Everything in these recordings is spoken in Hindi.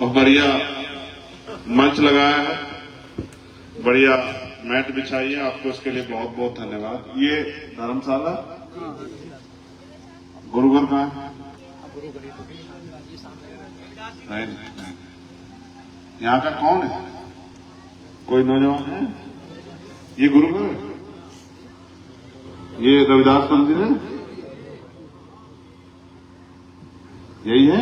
और बढ़िया मंच लगाया है, बढ़िया मैट बिछाई है, आपको इसके लिए बहुत बहुत धन्यवाद। ये धर्मशाला गुरुघर कहाँ है? नहीं। यहाँ का कौन है? कोई नौजवान है? ये गुरुघर है, ये रविदास मंदिर है, यही है?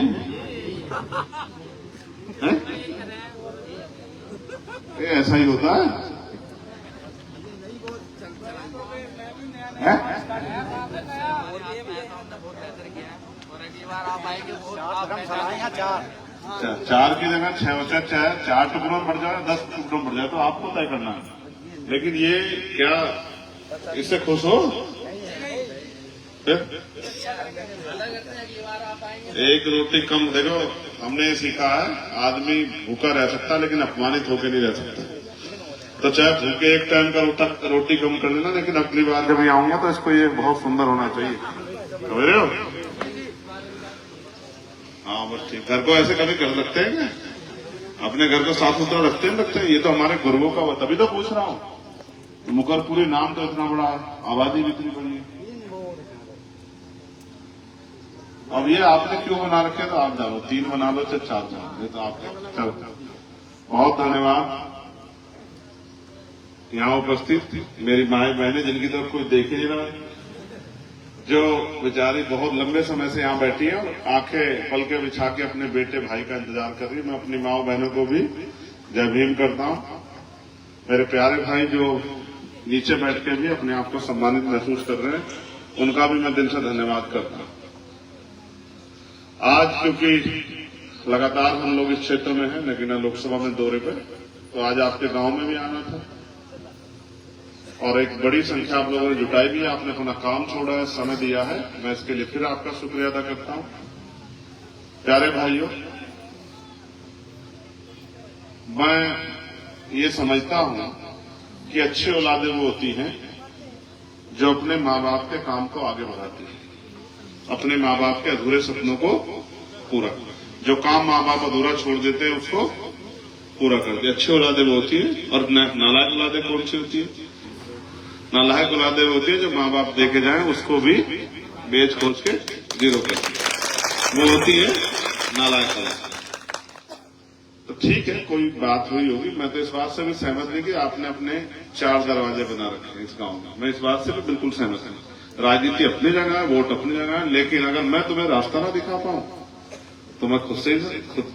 ये ऐसा ही होता है? चार की जगह 6 बचा, 4 टुकड़ों में बढ़ जाए, 10 टुकड़ों में बढ़ जाए तो आपको तय करना है। लेकिन ये क्या इससे खुश हो? एक रोटी कम। देखो, हमने सीखा है आदमी भूखा रह सकता लेकिन अपमानित होकर नहीं रह सकता। तो चाहे भूखे एक टाइम का रोटी कम कर लेना, लेकिन अगली बार जब मैं आऊंगा तो इसको ये बहुत सुंदर होना चाहिए, समझ रहे हो? हाँ बस ठीक। घर को ऐसे कभी कर सकते हैं क्या? अपने घर को साफ सुथरा रखते हैं लगते हैं। ये तो हमारे गुरुओं का, तभी तो पूछ रहा हूँ। मुकरपुरी नाम तो इतना बड़ा है, आबादी भी इतनी बड़ी है। अब ये आपने क्यों बना रखे? तो आप जानो, 3 बना लो चाहे 4 जानो, ये तो आपने। चलो, बहुत धन्यवाद। यहाँ उपस्थित मेरी माए बहनें, जिनकी तरफ कोई देख ही नहीं रहा, जो बेचारी बहुत लंबे समय से यहाँ बैठी है और आंखें पलके बिछा के अपने बेटे भाई का इंतजार कर रही है। मैं अपनी माँ बहनों को भी जय भीम करता हूँ। मेरे प्यारे भाई जो नीचे बैठ के भी अपने आप को सम्मानित महसूस कर रहे हैं, उनका भी मैं दिल से धन्यवाद करता हूँ। आज क्योंकि लगातार हम लोग इस क्षेत्र में हैं, नगीना लोकसभा में दौरे पे, तो आज आपके गांव में भी आना था और एक बड़ी संख्या आप लोगों ने जुटाई भी है। आपने अपना काम छोड़ा है, समय दिया है, मैं इसके लिए फिर आपका शुक्रिया अदा करता हूं। प्यारे भाइयों, मैं ये समझता हूं कि अच्छी औलादें वो होती हैं जो अपने माँ बाप के काम को आगे बढ़ाती हैं, अपने माँ बाप के अधूरे सपनों को पूरा, जो काम माँ बाप अधूरा छोड़ देते हैं उसको पूरा करते हैं। अच्छी औलादें वो होती है। और नालायक औलादें कौन सी होती है? नालायक औलादें होती है जो माँ बाप देके जाए उसको भी बेच खोज के जीरो करती है, वो होती है नालायक औलाद। तो ठीक है, कोई बात हुई होगी। मैं तो इस बात से भी सहमत नहीं कि आपने अपने 4 दरवाजे बना रखे हैं इस गांव में। मैं इस बात से भी बिल्कुल सहमत हूं। राजनीति अपनी जगह है, वोट अपनी जगह है, लेकिन अगर मैं तुम्हें रास्ता ना दिखा पाऊं तो मैं खुद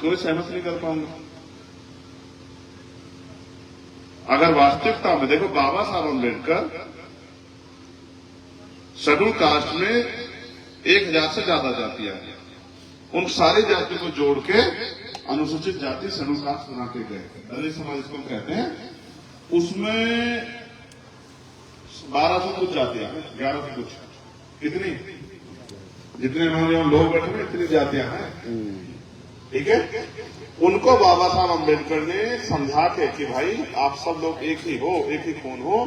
को भी सहमत नहीं कर पाऊंगा। अगर वास्तविकता में देखो, बाबा साहब अम्बेडकर शेड्यूल कास्ट में 1000 से ज्यादा जातियां हैं, उन सारी जातियों को जोड़ के अनुसूचित जाति शेड्यूल कास्ट बना के गए। दलित समाज इसको कहते हैं। उसमें 1200 कुछ जातियां हैं, 1100 कुछ, कितनी, जितने हमारे लोग बैठे हैं इतनी जातियां हैं, ठीक है। उनको बाबा साहब अम्बेडकर ने समझा के कि भाई आप सब लोग एक ही हो, एक ही खून हो,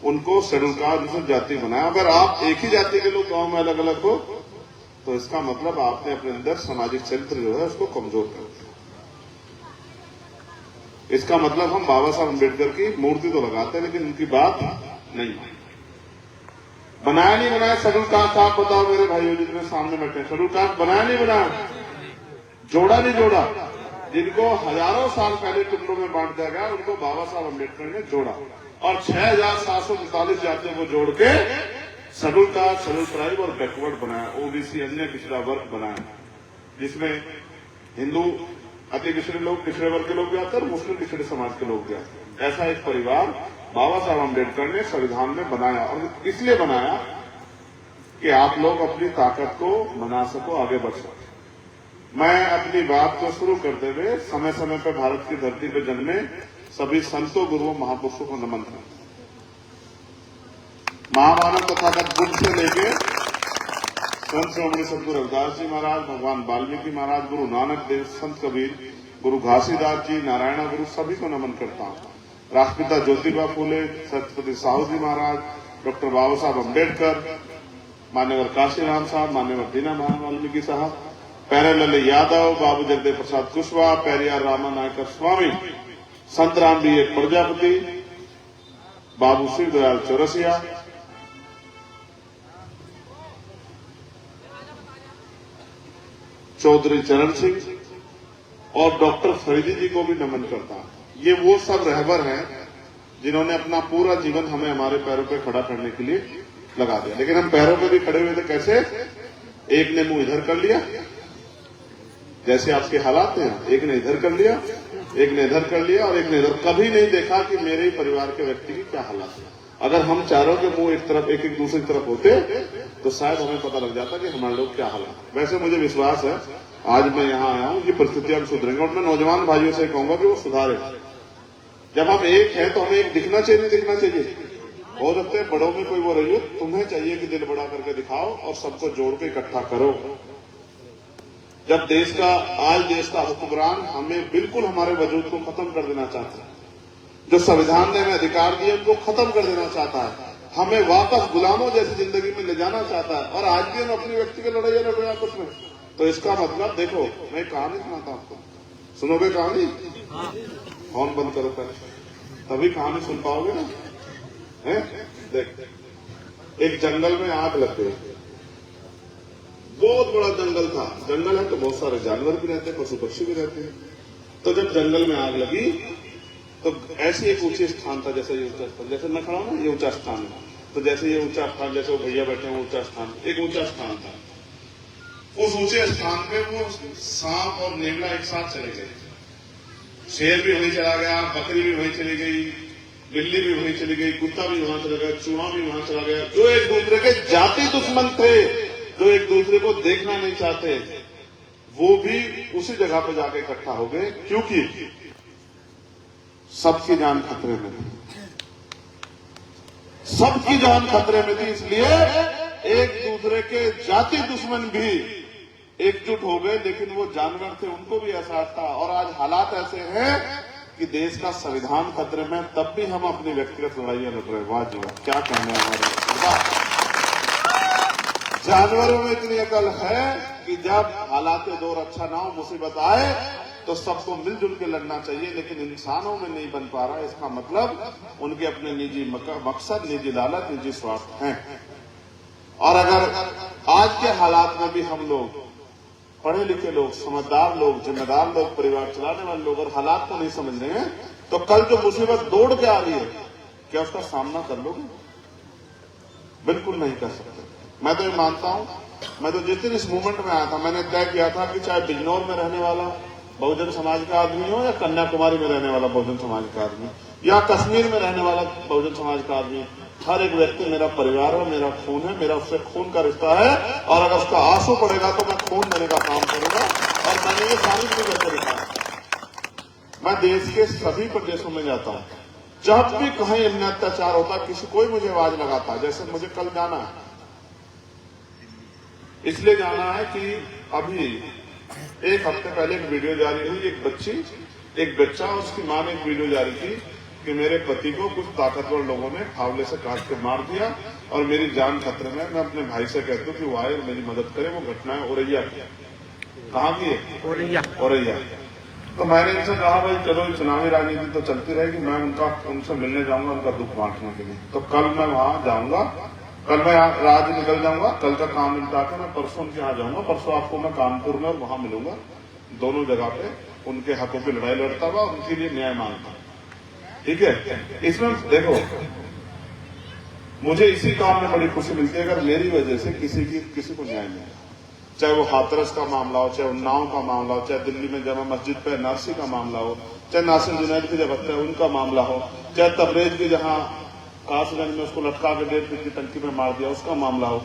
उनको शेड्यूल कास्ट जाति बनाया। अगर आप एक ही जाति के लोग गांव में अलग अलग हो तो इसका मतलब आपने अपने अंदर सामाजिक चरित्र जो है उसको कमजोर कर दिया। इसका मतलब हम बाबा साहब अम्बेडकर की मूर्ति तो लगाते हैं लेकिन उनकी बात नहीं बनाया। नहीं बनाया शेड्यूल कास्ट? आप बताओ मेरे भाइयों जितने सामने बैठे, शेड्यूल कास्ट बनाया नहीं बनाया? जोड़ा नहीं जोड़ा? जिनको हजारों साल पहले टुकड़ों में बांट दिया गया उनको बाबा साहब अम्बेडकर ने जोड़ा और 6745 जातियों को जोड़ के शेड्यूल कास्ट, शेड्यूल ट्राइब और बैकवर्ड बनाया, ओबीसी अन्य पिछड़ा वर्ग बनाया, जिसमें हिंदू अति पिछड़े लोग, पिछड़े वर्ग के लोग भी आते हैं और मुस्लिम पिछड़े समाज के लोग भी आते हैं। ऐसा एक परिवार बाबा साहब अम्बेडकर ने संविधान में बनाया और इसलिए बनाया कि आप लोग अपनी ताकत को बना सको, आगे बढ़ सको। मैं अपनी बात को शुरू करते हुए समय समय पर भारत की धरती पर जन्मे सभी संतों, गुरुओं, महापुरुषों को नमन करता हूं। महामानव तथागत बुद्ध से लेके संत श्रोमणी सतगुरु रविदास जी महाराज, भगवान वाल्मीकि महाराज, गुरु नानक देव, संत कबीर, गुरु घासीदास जी, नारायण गुरु, सभी को नमन करता हूं। राष्ट्रपिता ज्योतिबा फूले, छत्रपति साहू जी महाराज, डॉक्टर बाबा साहब अम्बेडकर, मान्यवर काशीराम साहब, मान्यवर दीना वाल्मीकि साहब, पैरेलाल यादव, बाबू जगदेव प्रसाद कुशवाहा, पेरियार रामानायकर स्वामी, संत राम बी एक प्रजापति, बाबू शिव दयाल चौरसिया, चौधरी चरण सिंह और डॉक्टर फरीदी जी को भी नमन करता हूं। ये वो सब रहबर हैं जिन्होंने अपना पूरा जीवन हमें हमारे पैरों पे खड़ा करने के लिए लगा दिया। लेकिन हम पैरों पे भी खड़े हुए थे कैसे? एक ने मुंह इधर कर लिया, जैसे आपके हालात हैं, एक ने इधर कर लिया, एक ने इधर कर लिया और एक ने इधर। कभी नहीं देखा कि मेरे ही परिवार के व्यक्ति की क्या हालात है। अगर हम चारों के मुंह एक तरफ एक दूसरी तरफ होते तो शायद हमें पता लग जाता कि हमारे लोग क्या हालात। वैसे मुझे विश्वास है आज मैं यहाँ आया हूँ, ये परिस्थितियां सुधरेंगी और मैं नौजवान भाइयों से कहूंगा कि वो सुधारे। जब हम एक हैं तो हमें एक दिखना चाहिए, नहीं दिखना चाहिए। हो सकता है बड़ों में कोई वो रही हो, तुम्हें चाहिए कि दिल बड़ा करके दिखाओ और सबको जोड़ के इकट्ठा करो। जब देश का हुक्मरान हमें बिल्कुल हमारे वजूद को खत्म कर देना चाहता है, जो संविधान ने हमें अधिकार दिए उनको खत्म कर देना चाहता है, हमें वापस गुलामों जैसी जिंदगी में ले जाना चाहता है और आज भी हम अपनी व्यक्ति की लड़ाई लड़ रहे हैं आपस में, तो इसका मतलब देखो, मैं कहानी सुनाता हूं आपको, सुनोगे कहानी? फोन बंद करो पहले, तभी कहानी सुन पाओगे ना। देख, एक जंगल में आग लग गई, बहुत बड़ा जंगल था। जंगल है तो बहुत सारे जानवर भी रहते हैं, पशु पक्षी भी रहते हैं। तो जब जंगल में आग लगी तो ऐसी एक ऊंचे स्थान था, जैसे ये ऊंचा स्थान, जैसे मैं खड़ा हूं ना, ये ऊंचा स्थान है, तो जैसे ये ऊंचा स्थान, जैसे वो भैया बैठे हैं ऊंचा स्थान, एक ऊंचा स्थान था। उस ऊंचे स्थान पे वो सांप और नेवला एक साथ चले गए। शेर भी वहीं चला गया, बकरी भी वहीं चली गई, बिल्ली भी वहीं चली गई, कुत्ता भी वहां चला गया, चूहा भी वहां चला गया। जो एक दूसरे के जाति दुश्मन थे, जो एक दूसरे को देखना नहीं चाहते, वो भी उसी जगह पर जाके इकट्ठा हो गए, क्योंकि सबकी जान खतरे में थी, सबकी जान खतरे में थी। इसलिए एक दूसरे के जाति दुश्मन भी एकजुट हो गए, लेकिन वो जानवर थे, उनको भी एहसास था। और आज हालात ऐसे हैं कि देश का संविधान खतरे में, तब भी हम अपनी व्यक्तिगत लड़ाइयां लड़ रहे हैं। वाह जी वाह, क्या कहने हमारे। जानवरों में इतनी अकल है कि जब हालात दौर अच्छा ना हो, मुसीबत आए, तो सबको मिलजुल के लड़ना चाहिए, लेकिन इंसानों में नहीं बन पा रहा। इसका मतलब उनके अपने निजी मकसद, निजी लालच, निजी स्वार्थ हैं। और अगर आज के हालात में भी हम लोग पढ़े लिखे लोग, समझदार लोग, जिम्मेदार लोग, परिवार चलाने वाले लोग और हालात को नहीं समझ रहे हैं, तो कल जो मुसीबत दौड़ के आ रही है, क्या उसका सामना कर लोगे? बिल्कुल नहीं कर सकते। मैं तो ये मानता हूं, मैं तो जिस दिन इस मूवमेंट में आया था, मैंने तय किया था कि चाहे बिजनौर में रहने वाला बहुजन समाज का आदमी हो या कन्याकुमारी में रहने वाला बहुजन समाज का आदमी या कश्मीर में रहने वाला बहुजन समाज का आदमी, हर एक व्यक्ति मेरा परिवार है, मेरा खून है, मेरा उससे खून का रिश्ता है। और अगर उसका आंसू पड़ेगा तो मैं खून देने का काम करूंगा। और मैंने ये सारी चीजें करके दिखाया। मैं देश के सभी प्रदेशों में जाता हूं, जब भी कहीं अन्य अत्याचार होता, किसी कोई मुझे आवाज लगाता। जैसे मुझे कल जाना है, इसलिए जाना है कि अभी एक हफ्ते पहले एक वीडियो जारी हुई, एक बच्चा और उसकी मां ने एक वीडियो जारी की कि मेरे पति को कुछ ताकतवर लोगों ने फावले से काट के मार दिया और मेरी जान खतरे में। मैं अपने भाई से कहता हूँ कि वो आए और मेरी मदद करे। वो घटना है औरैया की। कहाँ की है? औरैया। तो मैंने इनसे कहा, भाई चलो चुनावी राजनीति तो चलती रहेगी, मैं उनसे मिलने जाऊंगा, उनका दुख बांटने के लिए। तो कल मैं वहां जाऊंगा, कल मैं रात निकल जाऊंगा, कल का काम निपटा के मैं परसों उनके यहाँ जाऊंगा। परसों आपको मैं कानपुर में और वहां मिलूंगा। दोनों जगह पे उनके हकों की लड़ाई लड़ता हुआ, उनके लिए न्याय मांगता। ठीक है? इसमें देखो, मुझे इसी काम में बड़ी खुशी मिलती है अगर मेरी वजह से किसी को न्याय मिले। चाहे वो हाथरस का मामला हो, चाहे उन्नाव का मामला हो, चाहे दिल्ली में जमा मस्जिद पे नासी का मामला हो, चाहे नासिर जुनैद की जब हत्या उनका मामला हो, चाहे तबरेज की जहां कासगंज में उसको लटका के 1.5 फीट की टंकी में मार दिया उसका मामला हो,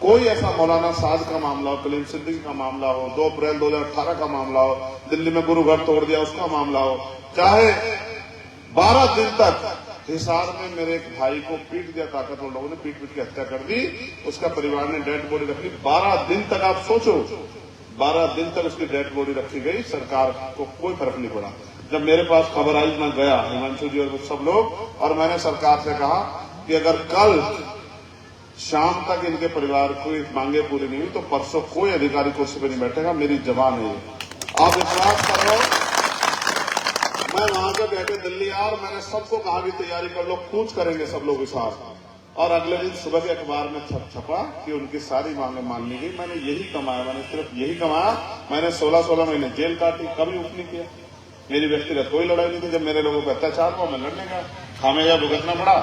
कोई ऐसा मौलाना साद का मामला हो, कलीम सिद्दीकी का मामला हो, 2 अप्रैल 2018 का मामला हो, दिल्ली में गुरु घर तोड़ दिया उसका मामला हो, चाहे 12 दिन तक हिसार में मेरे एक भाई को पीट दिया, ताकतवर लोगों ने पीट की हत्या कर दी, उसका परिवार ने डेड बॉडी रखी 12 दिन तक। आप सोचो, 12 दिन तक उसकी डेड बॉडी रखी गई, सरकार को कोई फर्क नहीं पड़ा। जब मेरे पास खबर आई, मैं गया, हिमांशु जी और सब लोग, और मैंने सरकार से कहा कि अगर कल शाम तक इनके परिवार को मांगे पूरी नहीं हुई तो परसों कोई अधिकारी कुर्सी पे नहीं बैठेगा। मेरी जबान है, आप विश्वास करो। मैं वहां पे बैठे दिल्ली आ और मैंने सबको कहा कि तैयारी कर लो, कूच करेंगे सब लोग इस हाथ। और अगले दिन सुबह के अखबार में छपा कि उनकी सारी मांगे मान ली गई। मैंने यही कमाया, मैंने सिर्फ यही कमाया। मैंने 16-16 महीने जेल काटी, कभी उठ नहीं किया। मेरी व्यक्तिगत कोई लड़ाई नहीं थी। जब मेरे लोगों पर अत्याचार हुआ मैं लड़ने गया, खामियाजा भुगतना पड़ा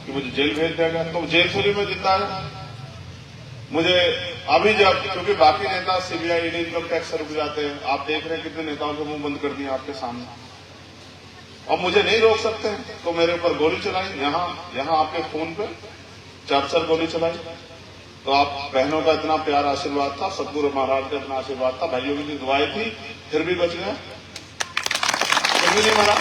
कि मुझे जेल भेज दिया गया। तो जेल से भी मैं जिंदा है। मुझे अभी जब, क्योंकि बाकी नेता सीबीआई ईडी इनकम टैक्स से रुक जाते हैं, आप देख रहे हैं कितने नेताओं के मुंह बंद कर दिए आपके सामने। अब मुझे नहीं रोक सकते तो मेरे ऊपर गोली चलाई, यहाँ आपके फोन पे 4 गोली चलाई। तो आप बहनों का इतना प्यार आशीर्वाद था, सतगुरु महाराज का इतना आशीर्वाद था, भाइयों की दुआएं थी, फिर भी बच गया, फिर भी नहीं मरा।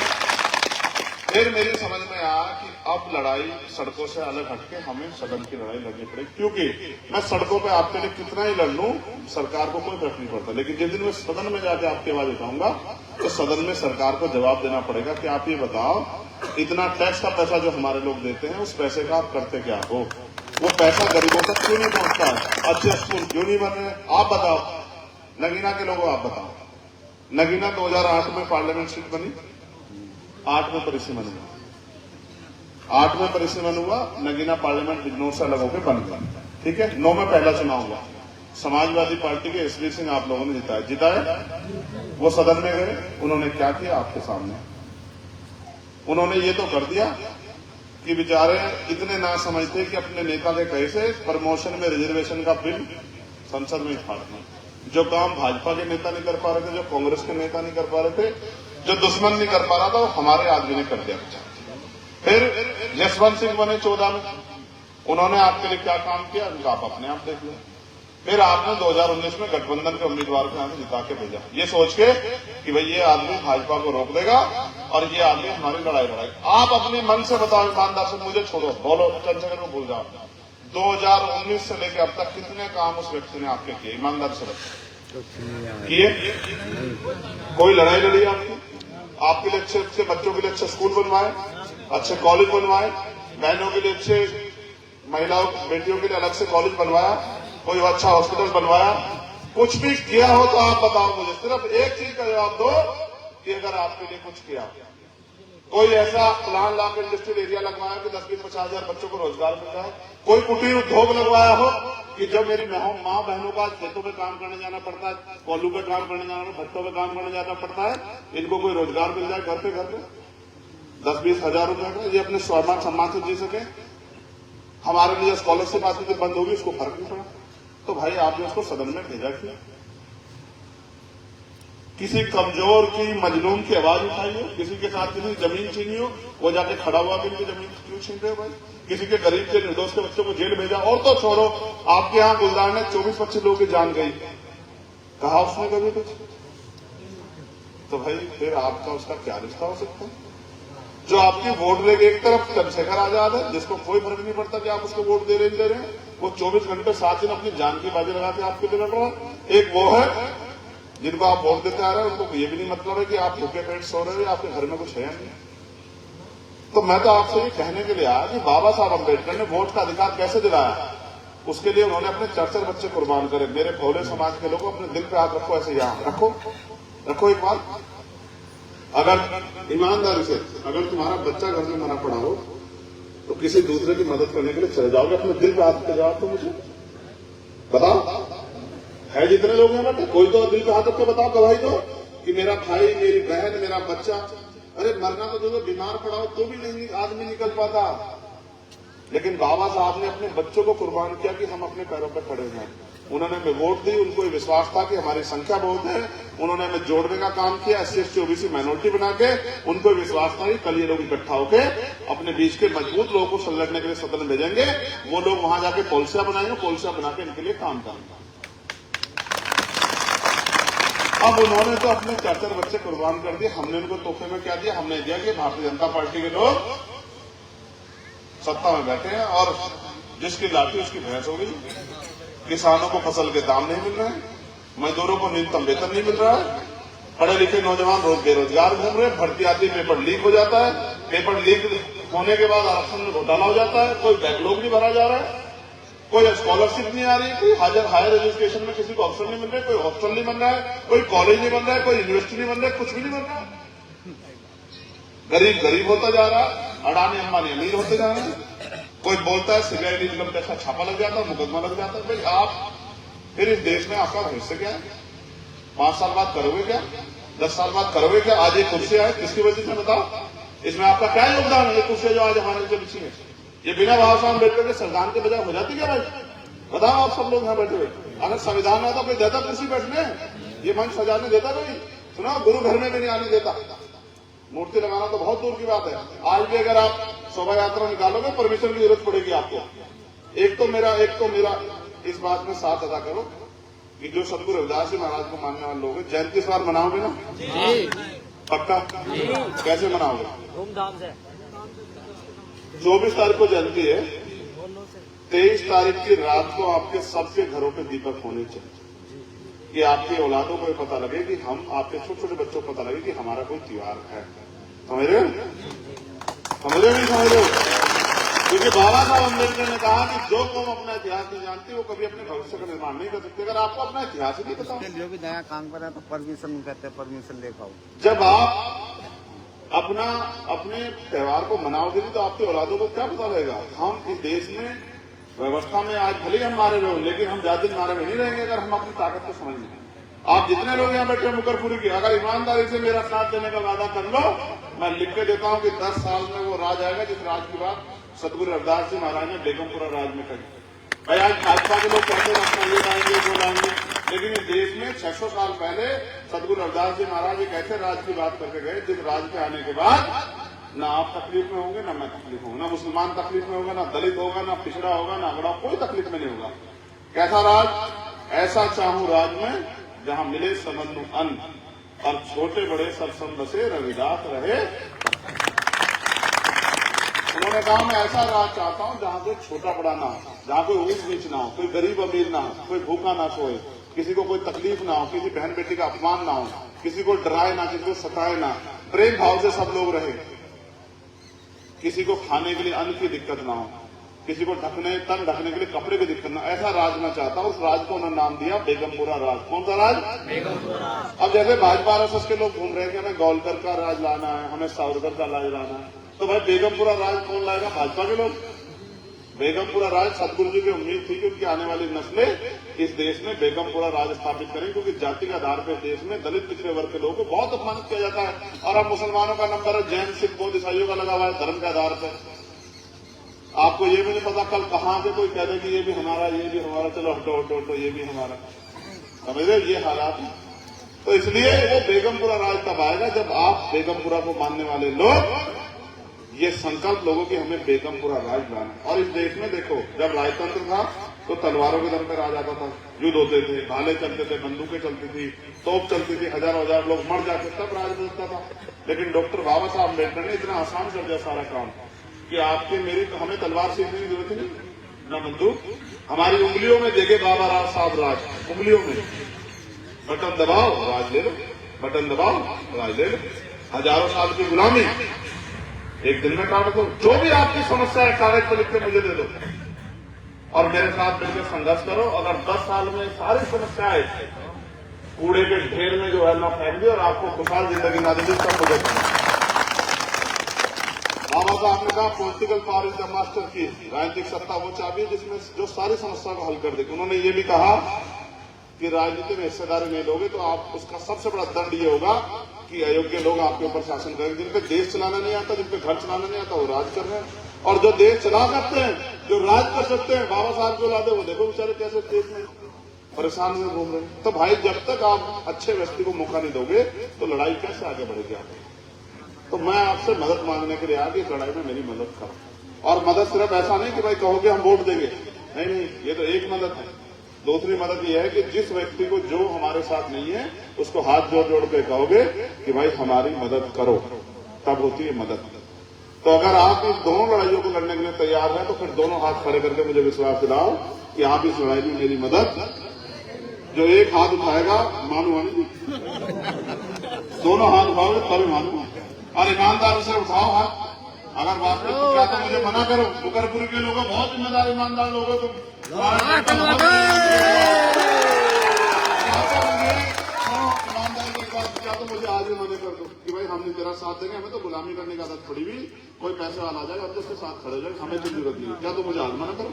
फिर मेरी समझ में आया कि अब लड़ाई सड़कों से अलग हटके हमें सदन की लड़ाई लड़नी पड़ेगी। क्योंकि मैं सड़कों पे आपके लिए कितना ही लड़ लूं, सरकार को कोई फर्क नहीं पड़ता। लेकिन जिस दिन मैं सदन में जाके आपकी आवाज उठाऊंगा तो सदन में सरकार को जवाब देना पड़ेगा कि आप ये बताओ, इतना टैक्स का पैसा जो हमारे लोग देते हैं, उस पैसे का आप करते क्या हो? वो पैसा गरीबों तक क्यों नहीं पहुंचता है? अच्छे स्कूल क्यों नहीं बन रहे? आप बताओ, नगीना के लोगों आप बताओ। नगीना 2008 में पार्लियामेंट सीट बनी, 8 में परिसीमन हुआ, 8 में परिसीमन हुआ, नगीना पार्लियामेंट बिजनौर से अलग होकर बन गया। ठीक है, 9 में पहला चुनाव हुआ, समाजवादी पार्टी के एसवी सिंह आप लोगों ने जिताया। वो सदन में गए, उन्होंने क्या किया आपके सामने? उन्होंने ये तो कर दिया कि बेचारे इतने ना समझते कि अपने नेता के कैसे प्रमोशन में रिजर्वेशन का बिल संसद में फाड़ना। जो काम भाजपा के नेता नहीं कर पा रहे थे, जो कांग्रेस के नेता नहीं कर पा रहे थे, जो दुश्मन नहीं कर पा रहा था, वो हमारे आदमी ने कर दिया। फिर यशवंत सिंह बने 14 में, उन्होंने आपके लिए क्या काम किया उनका आप अपने आप देख लें। फिर आपने 2019 में गठबंधन के उम्मीदवार को यहां से जिता के भेजा, ये सोच के कि भाई ये आदमी भाजपा को रोक देगा और ये आदमी हमारी लड़ाई लड़ाएगा। आप अपने मन से बताओ, ईमानदार से, मुझे छोड़ो, बोलो, चंद्रशेखर को भूल जाओ। 2019 से लेकर अब तक कितने काम उस व्यक्ति ने आपके किए? ईमानदार से बताओ, किए? कोई लड़ाई लड़ी आपके लिए अच्छे अच्छे बच्चों के लिए अच्छे स्कूल बनवाए, अच्छे कॉलेज बनवाए, बहनों के लिए अच्छे, महिलाओं बेटियों के लिए अलग से कॉलेज बनवाया, कोई अच्छा हॉस्पिटल बनवाया? कुछ भी किया हो तो आप बताओ मुझे। सिर्फ एक चीज का जवाब दो कि अगर आपके लिए कुछ किया, कोई ऐसा प्लान लाकर इंडस्ट्रियल एरिया लगवाया कि 10-20-50 हजार बच्चों को रोजगार मिल जाए, कोई कुटीर उद्योग लगवाया हो कि जब मेरी माँ बहनों का खेतों में काम करने जाना पड़ता है, कोल्हू पे काम करने जाना, भट्टों पे काम करने जाना पड़ता है, इनको कोई रोजगार मिल जाए घर पे 10-20 हजार रुपए का, ये अपने स्वाभिमान सम्मान से जी सके। हमारे लिए स्कॉलरशिप आती थी, बंद होगी, उसको फर्क नहीं पड़ा। तो भाई आपने उसको सदन में भेजा क्यों? किसी कमजोर की, मजलूम की आवाज उठाइए, किसी के साथ किसी जमीन छीनी हो, वो जाके खड़ा हुआ कि इनकी जमीन क्यों छीन रहे हो भाई? किसी के गरीब के निर्दोष के बच्चों को जेल भेजा। और तो छोड़ो, आपके यहाँ गुलदार ने 24-25 लोगों की जान गई, कहा उसने कभी कुछ? तो भाई फिर आपका उसका क्या रिश्ता हो सकता है? जो आपकी वोट लेके एक तरफ चंद्रशेखर आजाद है, जिसको कोई फर्क नहीं पड़ता कि आप उसको वोट दे रहे हैं, वो 24 घंटे 7 दिन अपनी जान की बाजी लगा के आपके लिए लड़ रहा है। एक वो है जिनको आप वोट देते आ रहे हैं, उनको ये भी नहीं मतलब है कि आप भूखे पेट सो रहे हो, आपके घर में कुछ है नहीं। तो मैं तो आपसे ये कहने के लिए आया कि बाबा साहब अम्बेडकर ने वोट का अधिकार कैसे दिलाया, उसके लिए उन्होंने अपने 4 बच्चे कुर्बान करे। मेरे भोले समाज के लोगों, अपने दिल पे हाथ रखो, ऐसे यहाँ रखो एक बार। अगर ईमानदारी से, अगर तुम्हारा बच्चा घर में मरा पड़ा हो तो किसी दूसरे की मदद करने के लिए चले जाओगे? अपने दिल पे हाथ के जवाब तो मुझे बताओ। है जितने लोग हैं बेटे, कोई तो दिल पे हाथ रख के बताओ गवाही दो कि मेरा भाई, मेरी बहन, मेरा बच्चा। अरे मरना तो जो बीमार पड़ा हो तो भी नहीं आदमी निकल पाता, लेकिन बाबा साहब ने अपने बच्चों को कुर्बान किया कि हम अपने पैरों पर खड़े हैं। उन्होंने हमें वोट दी, उनको विश्वास था कि हमारी संख्या बहुत है, उन्होंने हमें जोड़ने का काम किया, SC ST OBC माइनॉरिटी बना के। उनको विश्वास था कि कल ये लोग इकट्ठा होकर अपने बीच के मजबूत लोगों को संलग्न के लिए सदन भेजेंगे, वो लोग वहां जाके पॉलिसियां बनाएंगे, पॉलिसियां बना के इनके लिए काम करेंगे। अब उन्होंने तो अपने 4 बच्चे कुर्बान कर दिए, हमने उनको तोहफे में क्या दिया? हमने दिया कि भारतीय जनता पार्टी के लोग सत्ता में बैठे हैं और जिसकी लाठी उसकी भैंस हो गई। किसानों को फसल के दाम नहीं मिल रहे हैं, मजदूरों को न्यूनतम वेतन नहीं मिल रहा है, पढ़े लिखे नौजवान रोज बेरोजगार घूम रहे हैं, भर्ती आती पेपर लीक हो जाता है, पेपर लीक होने के बाद आरक्षण में घोटाला हो जाता है, कोई बैकलॉग नहीं भरा जा रहा है। कोई स्कॉलरशिप नहीं आ रही, कोई हायर एजुकेशन में किसी को अवसर नहीं मिल रहा है, कोई हॉस्टल नहीं बन रहा है, कोई कॉलेज नहीं बन रहा है, कोई यूनिवर्सिटी नहीं बन रहा है, कुछ भी नहीं बन रहा है। गरीब गरीब होता जा रहा है, अडानी अंबानी अमीर होते जा रहे हैं। कोई बोलता है सीबीआई इनकम टैक्स का छापा लग जाता है, मुकदमा लग जाता है। भाई आप फिर इस देश में आपका भविष्य क्या है? 5 साल बाद करोगे क्या? 10 साल बाद करोगे क्या? आज एक कुर्सी आए, किसकी वजह से बताओ? इसमें आपका क्या योगदान है? ये कुर्सी जो आज हमारे नीचे बिछी है, ये बिना बाबा साहब अम्बेडकर के संविधान के बजाय हो जाती क्या भाई? बताओ आप सब लोग यहाँ बैठे हुए, अगर संविधान में तो कोई देता कुर्सी बैठने, ये मंच सजाने देता कोई? सुना, गुरु घर में भी नहीं आने देता। मूर्ति लगाना तो बहुत दूर की बात है। आज भी अगर आप शोभा यात्रा निकालोगे, परमिशन की जरूरत पड़ेगी आपको। एक तो मेरा इस बात में साथ अदा करो कि जो सतगुरु रविदास जी महाराज को मानने वाले लोग हैं, जयंती इस बार मनाओगे ना? पक्का? कैसे मनाओगे? धूमधाम से। 24 तारीख को जयंती है, 23 तारीख की रात को आपके सबके घरों पे दीपक होने चाहिए कि आपकी औलादों को पता लगे कि हम, आपके छोटे छोटे बच्चों को पता लगे कि हमारा कोई त्योहार है। समझ रहे हो? समझ रहे हो? क्योंकि बाबा साहब अम्बेडकर ने कहा कि जो कौम अपना इतिहास नहीं जानती वो कभी अपने भविष्य का निर्माण नहीं कर सकती। अगर आपको अपना इतिहास ही नहीं पता, जो भी नया काम कर रहा है तो परमिशन कहते हैं, परमिशन ले पाओ। जब आप अपने त्योहार को मनाओगे तो आपकी औलादों को क्या पता लगेगा? हम इस देश में व्यवस्था में आज भले हम मारे हुए, लेकिन हम ज्यादा दिन मारे हुए नहीं रहेंगे अगर हम अपनी ताकत को समझ लें। आप जितने लोग यहाँ बैठे मुकरपुरी की, अगर ईमानदारी से मेरा साथ देने का वादा कर लो, मैं लिख के देता हूँ कि 10 साल में वो राज आएगा जिस राज की बात सतगुरु रविदास जी महाराज ने बेगमपुरा राज में कही। भाई आज भाजपा के लोग कहते हैं अपना ये लाएंगे वो लाएंगे, लेकिन इस देश में 600 साल पहले सतगुरु रविदास जी महाराज एक ऐसे राज की बात करके गए जिस राज पे आने के बाद ना आप तकलीफ में होंगे, ना मैं तकलीफ होगा, ना मुसलमान तकलीफ में होगा, ना दलित होगा, ना पिछड़ा होगा, ना अगड़ा, कोई तकलीफ में नहीं होगा। कैसा राज? ऐसा चाहूं राज में जहां मिले समन्नु अन्न और छोटे बड़े सब संग बसे रविदास रहे। उन्होंने कहा मैं ऐसा राज चाहता हूं जहां कोई छोटा बड़ा ना हो, जहां कोई ऊंच नीच ना हो, कोई गरीब अमीर ना हो, कोई भूखा ना सोए, किसी को कोई तकलीफ ना हो, किसी बहन बेटी का अपमान ना हो, किसी को डराए ना, किसी को सताए ना, प्रेम भाव से सब लोग रहे, किसी को खाने के लिए अन्न की दिक्कत ना हो, किसी को तन ढकने के लिए कपड़े की दिक्कत ना। ऐसा राज मैं चाहता हूं। उस राज को उन्होंने नाम दिया बेगमपुरा राज। कौन सा राज? बेगमपुरा। अब जैसे भाजपा आरएसएस के लोग घूम रहे हैं कि हमें गोलकर का राज लाना है, हमें सावरकर का राज लाना है, तो भाई बेगमपुरा राज कौन लाएगा? भाजपा के लोग। बेगमपुरा राज सतगुरु जी की उम्मीद थी कि उनकी आने वाली नस्लें इस देश में बेगमपुरा राज स्थापित करें, क्योंकि जाति के आधार पर देश में दलित पिछड़े वर्ग के लोगों को बहुत अपमानित किया जाता है। और अब मुसलमानों का नंबर है, जैन सिख बौद्ध ईसाइयों का लगा हुआ है धर्म के आधार पर। आपको ये भी नहीं पता कल कहां से कोई कह दे कि ये भी हमारा, ये भी हमारा, चलो हटो हटो हटो, ये भी हमारा। समझे ये हालात? तो इसलिए वो बेगमपुरा राज तब आएगा जब आप बेगमपुरा को मानने वाले लोग ये संकल्प लोगों की हमें बेगमपुरा राज लाना। और इस देश में देखो, जब राजतंत्र था तो तलवारों के दम पर राज आता था, युद्ध होते थे, भाले चलते थे, बंदूकें चलती थी, तोप चलती थी, हजारों हजार लोग मर जाते, तब राज बदलता था। लेकिन डॉक्टर बाबा साहब अम्बेडकर ने इतना आसान कर दिया सारा काम कि आपके मेरी तो हमें तलवार सीखने की जरूरत नहीं, न बंदूक, हमारी उंगलियों में देखे बाबा साहब राज, उंगलियों में बटन दबाओ राज ले लो, बटन दबाओ राज ले लो। हजारों साल की गुलामी एक दिन में काट दो। जो भी आपकी समस्या है कागज पर लिख के मुझे दे दो और मेरे साथ मिलकर संघर्ष करो। अगर 10 साल में सारी समस्याएं कूड़े के ढेर में जो है ना फेंक दी और आपको खुशहाल जिंदगी ना दे दी, सब मुझे बाबा साहब ने कहा political power is the master की, राजनीतिक सत्ता वो चाबी है जिसमें जो सारी समस्या को हल कर देगी। उन्होंने ये भी कहा कि राजनीति में हिस्सेदारी नहीं लोगे तो आप उसका सबसे बड़ा दंड ये होगा कि अयोग्य लोग आपके ऊपर शासन करेंगे। जिनके देश चलाना नहीं आता, जिनके घर चलाना नहीं आता, वो राज कर रहे हैं। और जो देश चला सकते हैं, जो राज कर सकते हैं, बाबा साहब जो लादे वो देखो बेचारे कैसे देश में परेशान में घूम रहे हैं। तो भाई जब तक आप अच्छे व्यक्ति को मौका नहीं दोगे तो लड़ाई कैसे आगे बढ़ेगी आपकी? तो मैं आपसे मदद मांगने के लिए आया कि इस लड़ाई में मेरी मदद करो। और मदद सिर्फ ऐसा नहीं कि भाई कहोगे हम वोट देंगे, नहीं नहीं, ये तो एक मदद है। दूसरी मदद ये है कि जिस व्यक्ति को जो हमारे साथ नहीं है उसको हाथ जोड़ जोड़ के कहोगे कि भाई हमारी मदद करो, तब होती है मदद। तो अगर आप इन दोनों लड़ाइयों को लड़ने के लिए तैयार हैं तो फिर दोनों हाथ खड़े करके मुझे विश्वास दिलाओ कि आप इस लड़ाई में मेरी मदद, जो एक हाथ उठाएगा मानू नहीं, दोनों हाथ उठाओगे तभी मानू। और ईमानदारी से उठाओ हाथ, अगर वास्तविक तो क्या तो मुझे मना करो। बुकरपुरी के लोगों बहुत जिम्मेदार ईमानदार लोग हो तुम। ईमानदारी की बात क्या तो मुझे आज ही मना कर दो कि भाई हमने तेरा साथ देंगे, हमें तो गुलामी करने की आदत पड़ी हुई, कोई पैसे वाला आ जाएगा हम तो उसके साथ खड़े हो जाएंगे, हमें कोई जरूरत नहीं। क्या तो मुझे आज मना करो,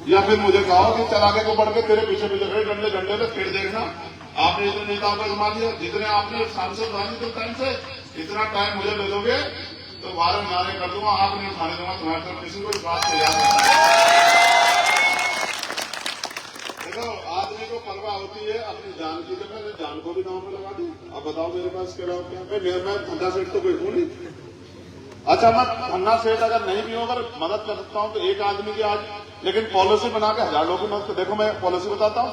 या फिर मुझे कहो कि चल आगे को बढ़ के तेरे पीछे पीछे खड़े डंडे डंडे पे फिर देखना आपने इतने नेताओं को जमा दिया, जितने आपने सांसद राजनीतिक टाइम से इतना टाइम मुझे ले लोगे तो बारह नारे कर दूंगा, आप नहीं उठाने दूंगा तुम्हारे तरफ किसी को इस बात को याद रखना। देखो आदमी को परवाह होती है अपनी जान की, जब मैंने जान को भी गांव में लगा दी। अब बताओ मेरे पास क्या मैं धंधा सेठ तो कोई हूं नहीं। अच्छा मैं धन्ना सेठ अगर नहीं भी हूं, अगर मदद कर सकता हूं तो एक आदमी की आज, लेकिन पॉलिसी बना के 1000 लोगों की मदद। देखो मैं पॉलिसी बताता हूं,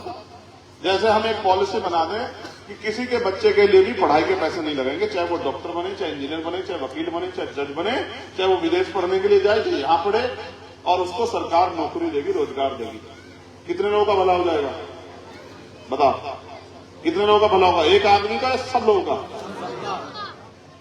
जैसे हम एक पॉलिसी बना दें कि किसी के बच्चे के लिए भी पढ़ाई के पैसे नहीं लगेंगे, चाहे वो डॉक्टर बने, चाहे इंजीनियर बने, चाहे वकील बने, चाहे जज बने, चाहे वो विदेश पढ़ने के लिए जाए, चाहे यहाँ पढ़े, और उसको सरकार नौकरी देगी, रोजगार देगी। कितने लोगों का भला हो जाएगा बताओ, कितने लोगों का भला होगा? एक आदमी का या सब लोगों का?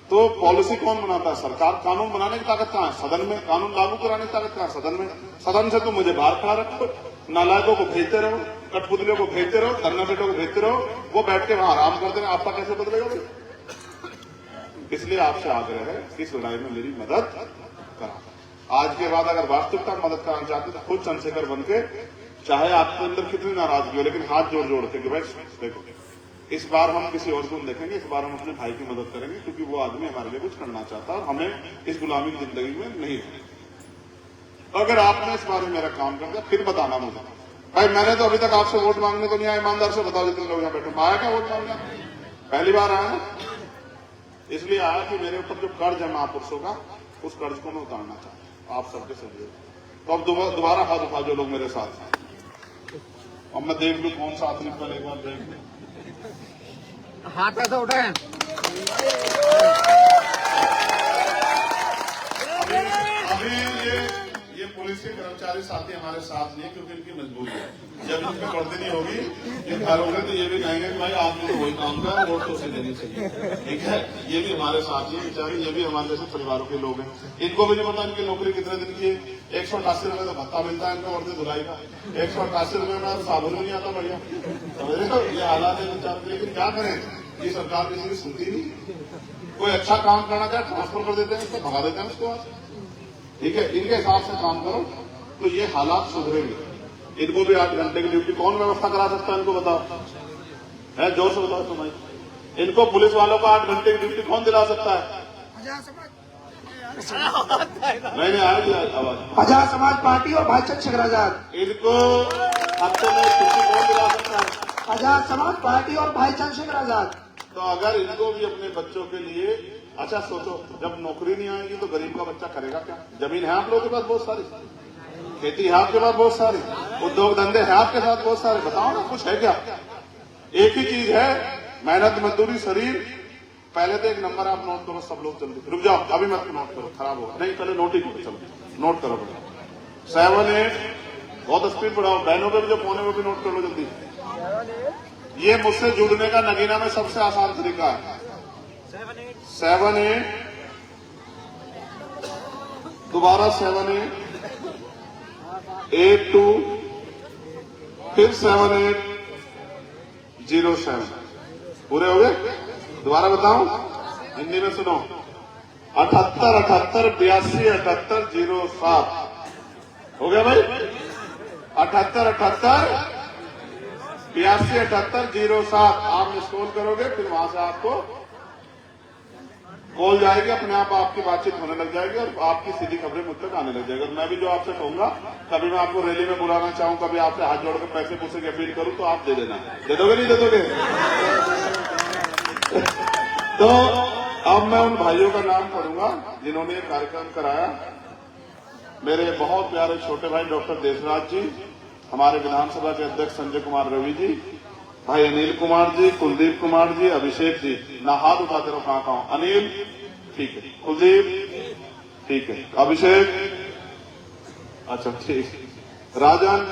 तो पॉलिसी कौन बनाता है? सरकार। कानून बनाने की ताकत कहां है? सदन में। कानून लागू कराने की ताकत कहां है? सदन में। सदन से तो मुझे बाहर खड़ा रखो, नालायकों को भेजते रहो, कठपुतलियों को भेजते रहो, धन्ना बेटों को भेजते रहो, वो बैठ के वहां आराम करते रहे, आपका कैसे बदलेगा भाई? इसलिए आपसे आग्रह है इस लड़ाई में मेरी मदद करा। आज के बाद अगर वास्तविकता मदद कराना चाहते तो खुद चंद्रशेखर बन के, चाहे आपके अंदर कितनी नाराजगी हो, लेकिन हाथ जोड़ जोड़ के कि भाई देखो इस बार हम किसी और को देखेंगे, इस बार हम अपने भाई की मदद करेंगे, क्योंकि वो आदमी हमारे लिए कुछ करना चाहता है और हमें इस गुलामी की जिंदगी में नहीं रहना। अगर आपने इस बारे में मेरा काम कर दिया फिर बताना मुझे। भाई मैंने तो अभी तक आपसे वोट मांगने तो नहीं आया, ईमानदार से बताओ जितने लोग यहाँ बैठे, आया क्या वोट मांगने? पहली बार आया ना, इसलिए आया कि मेरे ऊपर जो कर्ज है महापुरुषों का, उस कर्ज को मैं उतारना चाहता हूँ आप सबके सहयोग। तो अब दोबारा हाथ उठा जो लोग मेरे साथ हैं। अब मैं देख लू कौन सा आदमी पर एक बार देख लू हाथ ऐसा उठाए। अभी ये पुलिस के कर्मचारी साथी हमारे साथ नहीं, क्योंकि इनकी मजबूरी है। जब इनकी वर्दी नहीं होगी ये घर होंगे तो ये भी कहेंगे कि भाई आपने तो वही काम किया, वोट तो उसे देनी चाहिए। ठीक है, ये भी हमारे साथ ही बेचारे, ये भी हमारे जैसे परिवारों के लोग हैं। इनको भी नहीं पता इनकी नौकरी कितने दिन की है। 188 रुपए तो भत्ता मिलता है इनको वर्दी धुलाई का, 188 रुपए में साबुन भी नहीं आता बढ़िया। तो ये हालात है बेचारे, लेकिन क्या करें, ये सरकार किसी की सुनती नहीं। कोई अच्छा काम करना चाहे ट्रांसफर कर देते हैं, इसको भगा देते हैं उसको। ठीक है, इनके हिसाब से काम करो तो ये हालात सुधरेंगे। इनको भी 8 घंटे की ड्यूटी कौन व्यवस्था करा सकता है? इनको बताओ, है जोर से बताओ तो भाई, इनको पुलिस वालों को 8 घंटे की ड्यूटी कौन दिला सकता है? नहीं आएगी आवाज। आजाद समाज पार्टी और भाई चंद्रशेखर आजाद, इनको हफ्ते में छुट्टी कौन दिला सकता है? आजाद समाज पार्टी और भाई चंद्रशेखर आजाद। तो अगर इनको भी अपने बच्चों के लिए, अच्छा सोचो, जब नौकरी नहीं आएगी तो गरीब का बच्चा करेगा क्या? जमीन है आप लोगों के पास बहुत सारी, खेती है आपके पास बहुत सारी, उद्योग धंधे है आपके साथ बहुत सारे, बताओ ना कुछ है क्या? एक ही चीज है, मेहनत मजदूरी शरीर। पहले तो एक नंबर आप नोट करो सब लोग, जल्दी रुक जाओ, अभी मत नोट करो, खराब होगा। नहीं पहले नोट ही करो, चलो नोट करो 78, बहुत स्पीड बढ़ाओ, बहनों के भी जो फोन है वो भी नोट कर लो जल्दी। ये मुझसे जुड़ने का नगीना में सबसे आसान तरीका है 78, दोबारा 78, 82, फिर 7807। पूरे हो गए? दोबारा बताऊं, हिंदी में सुनो, 78 78 82 78 07। हो गया भाई? 78 78 82 78 07। आप मिस कॉल करोगे, फिर वहां से आपको कॉल जाएगी, अपने आप आपकी बातचीत होने लग जाएगी और आपकी सीधी खबरें मुझ तक आने लग जाएगी। मैं भी जो आपसे कहूंगा, कभी मैं आपको रैली में बुलाना चाहूं, कभी आपसे हाथ जोड़कर पैसे पूछे की अपील करूं, तो आप दे देना। दे दोगे नहीं दे दोगे? तो अब मैं उन भाइयों का नाम पढ़ूंगा जिन्होंने ये कार्यक्रम कराया। मेरे बहुत प्यारे छोटे भाई डॉक्टर देशराज जी, हमारे विधानसभा के अध्यक्ष संजय कुमार रवि जी, भाई अनिल कुमार जी, कुलदीप कुमार जी, अभिषेक जी। ना हाथ उठाते रहो, कहां कहां? अनिल ठीक है, कुलदीप ठीक है, अभिषेक अच्छा ठीक, राजन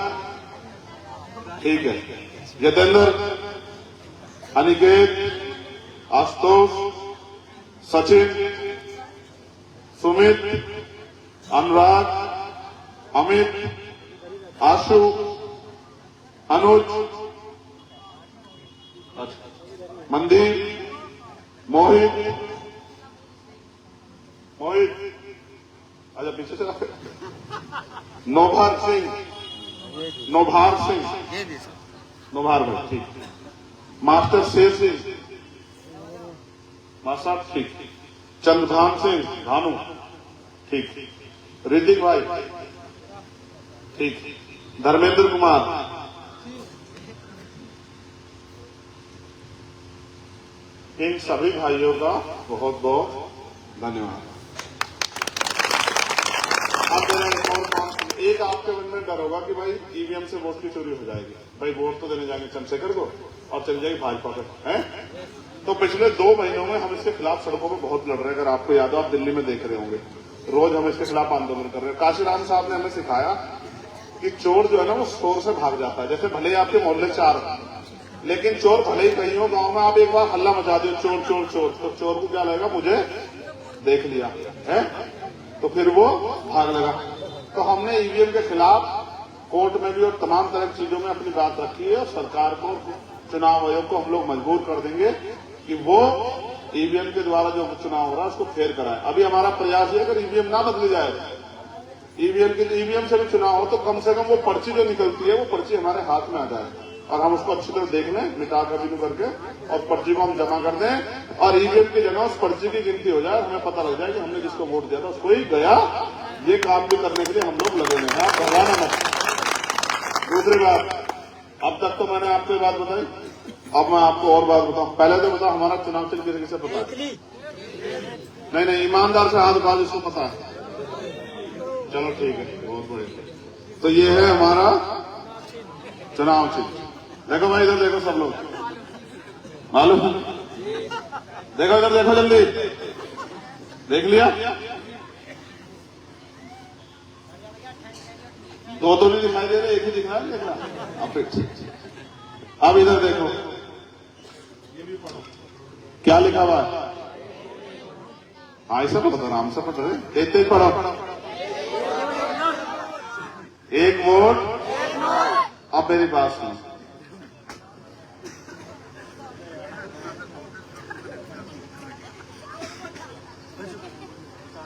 ठीक है, यतेंद्र, अनिकेत, आशुतोष, सचिन, सुमित, अनुराग, अमित, आशु, अनुज, मनदीप, मोहित, अच्छा पीछे से नौभार सिंह, नौभार सिंह, ये भी सर। नौभार भाई ठीक, मास्टर शेर सिंह, मास्टर ठीक, चंद्रभान सिंह, भानु ठीक, ऋतिक भाई ठीक, धर्मेंद्र कुमार, इन सभी भाइयों का बहुत बहुत धन्यवाद। अब मेरा एक और काम, एक आपके मन में डर होगा कि भाई ईवीएम से वोट की चोरी हो जाएगी, भाई वोट तो देने जाएंगे चंद्रशेखर को और चल जाएगी भाजपा को, है? तो पिछले 2 महीनों में हम इसके खिलाफ सड़कों पर बहुत लड़ रहे हैं। अगर आपको याद हो, आप दिल्ली में देख रहे होंगे, रोज हम इसके खिलाफ आंदोलन कर रहे हैं। काशीराम साहब ने हमें सिखाया कि चोर जो है ना वो शोर से भाग जाता है। जैसे भले ही आपके मोहल्ले 4, लेकिन चोर भले ही कहीं हो गांव में, आप एक बार हल्ला मचा दो चोर चोर चोर, तो चोर को क्या लगेगा, मुझे देख लिया है, तो फिर वो भाग लगा। तो हमने ईवीएम के खिलाफ कोर्ट में भी और तमाम तरह की चीजों में अपनी बात रखी है और सरकार को, चुनाव आयोग को हम लोग मजबूर कर देंगे कि वो ईवीएम के द्वारा जो चुनाव हो रहा है उसको फेर कराए। अभी हमारा प्रयास है अगर ईवीएम ना बदली जाए, ईवीएम से भी चुनाव हो तो कम से कम वो पर्ची जो निकलती है वो पर्ची हमारे हाथ में आ जाए और हम उसको अच्छी तरह देख लें, मिटा कर भी करके, और पर्ची को हम जमा कर दें और ईवीएम की जगह उस पर्ची की गिनती हो जाए, हमें पता लग जाए कि हमने जिसको वोट दिया था उसको ही गया। ये काम भी करने के लिए हम लोग लगे हुए हैं, आप घबराना मत। दूसरी बात, अब तक तो मैंने आपको बात बताई, अब मैं आपको और बात बताऊं। पहले तो बताओ हमारा चुनाव चिन्ह किसी से पता है? नहीं, ईमानदार से हाथ उठा जिसको पता है। चलो ठीक है, बहुत बढ़िया। तो ये है हमारा चुनाव चिन्ह। देखो भाई, इधर देखो सब लोग, मालूम? देखो इधर देखो, जल्दी देख लिया? दो तो नहीं दिखाई दे रहे, एक ही दिख रहा है, देख रहा? अब ठीक। अब इधर देखो, क्या लिखा हुआ है? हाँ, ऐसा पढ़ो, आराम से पढ़ो, तेज पढ़ो। एक वोट। अब मेरी बात सुनो,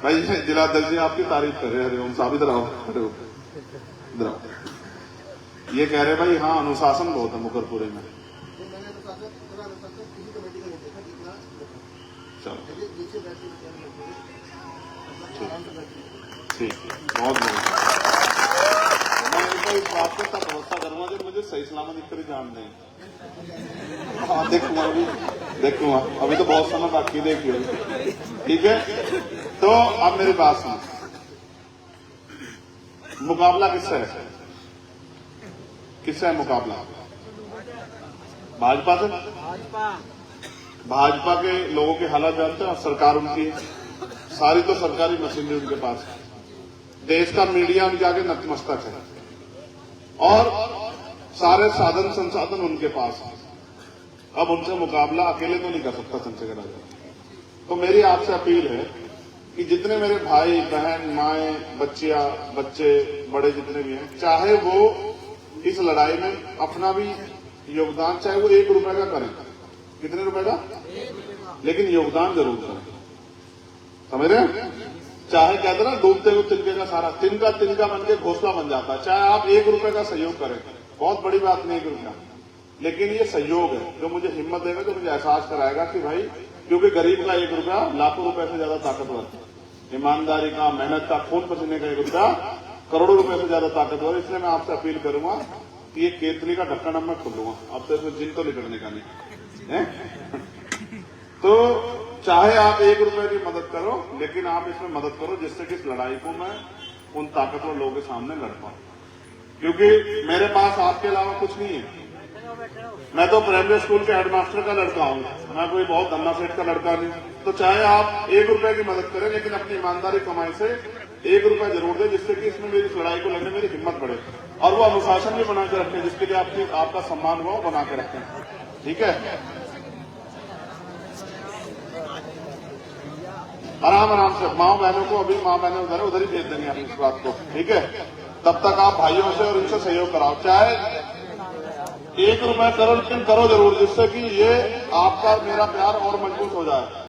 भाई जिलाध्यक्ष जी आपकी तारीफ कर रहे हैं, हरिओम साहब इधर आओ, इधर आओ। ये कह रहे भाई हाँ अनुशासन बहुत है मुकरपुरे में। चलो ठीक, बहुत बहुत मैं इस बात पर तब भरोसा करूंगा जब मुझे सही सलामत इस तरह जान दें। हाँ देखूंगा, अभी तो बहुत समय बाकी, देखिए ठीक है। तो अब मेरी बात सुन, मुकाबला किससे है? किससे है मुकाबला? भाजपा से। भाजपा के लोगों के हालात जानते हैं, सरकार उनकी है, सारी तो सरकारी मशीनरी उनके पास है, देश का मीडिया उनके आगे नतमस्तक है और सारे साधन संसाधन उनके पास है। अब उनसे मुकाबला अकेले तो नहीं कर सकता चंद्रशेखर राजा। तो मेरी आपसे अपील है कि जितने मेरे भाई बहन माए बच्चे बड़े जितने भी हैं, चाहे वो इस लड़ाई में अपना भी योगदान, चाहे वो 1 रुपए का करें, कितने रुपए का, लेकिन योगदान जरूर करें, समझ रहे हैं? चाहे कहते ना डूबते हुए तिनके का सारा, तिनका बन के घोंसला बन जाता है। चाहे आप 1 रुपए का सहयोग करें, बहुत बड़ी बात नहीं 1 रुपया, लेकिन ये सहयोग है जो मुझे हिम्मत देगा, जो मुझे एहसास कराएगा कि भाई, क्योंकि गरीब का 1 रुपया लाखों रुपए से ज्यादा ताकतवर है, ईमानदारी का, मेहनत का, खून पसीने का 1 रुपया करोड़ों रुपए से ज्यादा ताकतवर है। इसलिए मैं आपसे अपील करूंगा कि ये केतली का ढक्कन अब मैं खोलूंगा, अब तो इसमें जिन तो निकलने का नहीं है। तो चाहे आप 1 रुपए की मदद करो, लेकिन आप इसमें मदद करो जिससे कि इस लड़ाई को मैं उन ताकतवर लोगों के सामने लड़ पाऊं, क्योंकि मेरे पास आपके अलावा कुछ नहीं है। मैं तो प्राइमरी स्कूल के हेडमास्टर का लड़का हूं, मैं कोई बहुत धन्ना सेठ का लड़का नहीं। तो चाहे आप 1 रुपए की मदद करें, लेकिन अपनी ईमानदारी कमाई से 1 रुपया जरूर दें, जिससे कि इसमें मेरी लड़ाई को लड़ने मेरी हिम्मत बढ़े और वो अनुशासन भी बना के रखें जिसके लिए आपका सम्मान हुआ बना के रखें, ठीक है? आराम आराम से माँ बहनों को, अभी माँ बहनें उधर ही भेज देंगे हम इस बात को, ठीक है। तब तक आप भाइयों से और इनसे सहयोग कराओ, चाहे 1 रुपए करो लेकिन करो जरूर, जिससे कि ये आपका मेरा प्यार और मजबूत हो जाए।